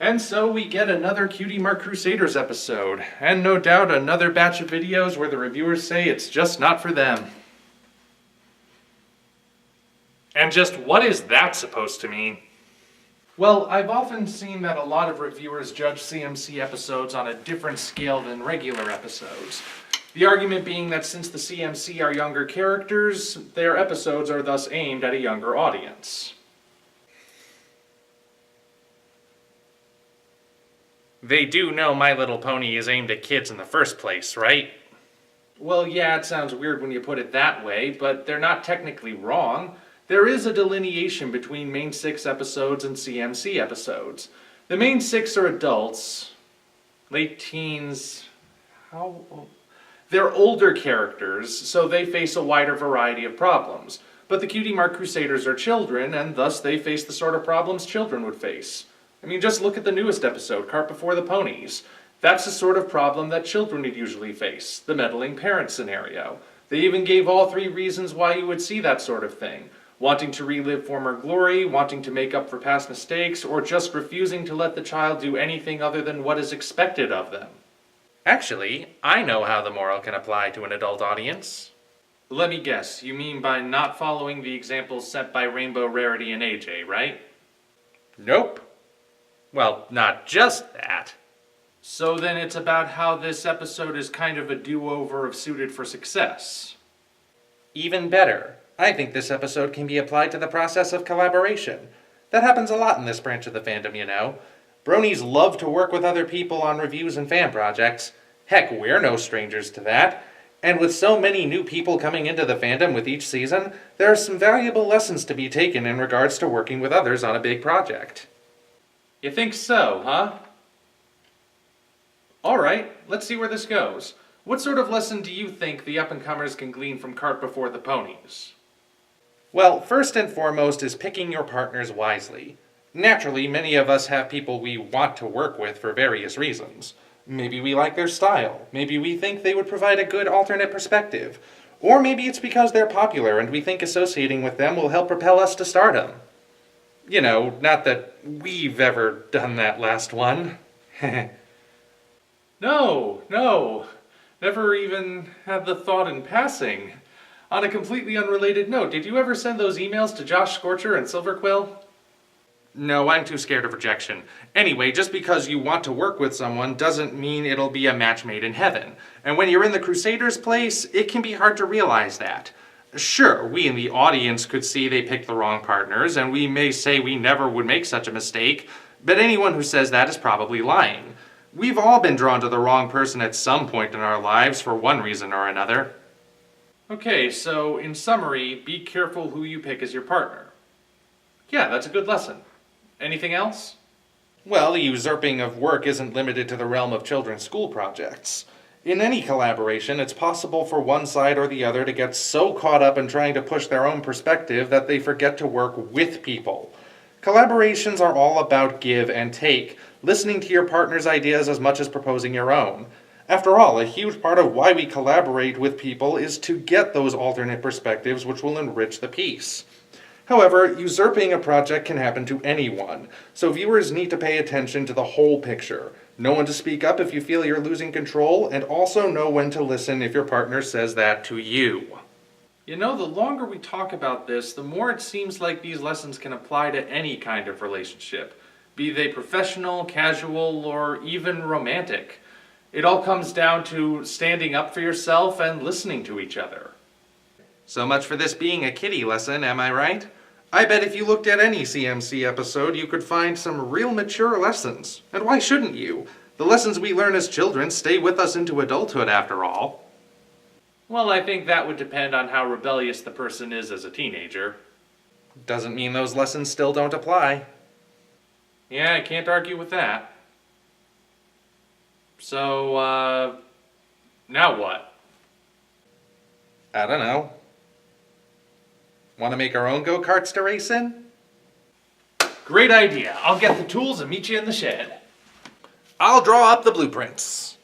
And so we get another Cutie Mark Crusaders episode, and no doubt another batch of videos where the reviewers say it's just not for them. And just what is that supposed to mean? Well, I've often seen that a lot of reviewers judge CMC episodes on a different scale than regular episodes. The argument being that since the CMC are younger characters, their episodes are thus aimed at a younger audience. They do know My Little Pony is aimed at kids in the first place, right? Well, yeah, it sounds weird when you put it that way, but they're not technically wrong. There is a delineation between main 6 episodes and CMC episodes. The main 6 are adults, late teens, how old? They're older characters, so they face a wider variety of problems. But the Cutie Mark Crusaders are children, and thus they face the sort of problems children would face. I mean, just look at the newest episode, Cart Before the Ponies. That's the sort of problem that children would usually face, the meddling parent scenario. They even gave all 3 reasons why you would see that sort of thing. Wanting to relive former glory, wanting to make up for past mistakes, or just refusing to let the child do anything other than what is expected of them. Actually, I know how the moral can apply to an adult audience. Let me guess, you mean by not following the examples set by Rainbow, Rarity, and AJ, right? Nope. Well, not just that. So then it's about how this episode is kind of a do-over of Suited for Success. Even better. I think this episode can be applied to the process of collaboration. That happens a lot in this branch of the fandom, you know. Bronies love to work with other people on reviews and fan projects. Heck, we're no strangers to that. And with so many new people coming into the fandom with each season, there are some valuable lessons to be taken in regards to working with others on a big project. You think so, huh? Alright, let's see where this goes. What sort of lesson do you think the up-and-comers can glean from Cart Before the Ponies? Well, first and foremost is picking your partners wisely. Naturally, many of us have people we want to work with for various reasons. Maybe we like their style. Maybe we think they would provide a good alternate perspective. Or maybe it's because they're popular and we think associating with them will help propel us to stardom. You know, not that we've ever done that last one. No. Never even had the thought in passing. On a completely unrelated note, did you ever send those emails to Josh Scorcher and Silverquill? No, I'm too scared of rejection. Anyway, just because you want to work with someone doesn't mean it'll be a match made in heaven. And when you're in the Crusaders' place, it can be hard to realize that. Sure, we in the audience could see they picked the wrong partners, and we may say we never would make such a mistake, but anyone who says that is probably lying. We've all been drawn to the wrong person at some point in our lives for one reason or another. Okay, so in summary, be careful who you pick as your partner. Yeah, that's a good lesson. Anything else? Well, the usurping of work isn't limited to the realm of children's school projects. In any collaboration, it's possible for one side or the other to get so caught up in trying to push their own perspective that they forget to work with people. Collaborations are all about give and take, listening to your partner's ideas as much as proposing your own. After all, a huge part of why we collaborate with people is to get those alternate perspectives which will enrich the piece. However, usurping a project can happen to anyone, so viewers need to pay attention to the whole picture. Know when to speak up if you feel you're losing control, and also know when to listen if your partner says that to you. You know, the longer we talk about this, the more it seems like these lessons can apply to any kind of relationship, be they professional, casual, or even romantic. It all comes down to standing up for yourself and listening to each other. So much for this being a kiddie lesson, am I right? I bet if you looked at any CMC episode, you could find some real mature lessons. And why shouldn't you? The lessons we learn as children stay with us into adulthood, after all. Well, I think that would depend on how rebellious the person is as a teenager. Doesn't mean those lessons still don't apply. Yeah, I can't argue with that. So, now what? I don't know. Want to make our own go-karts to race in? Great idea. I'll get the tools and meet you in the shed. I'll draw up the blueprints.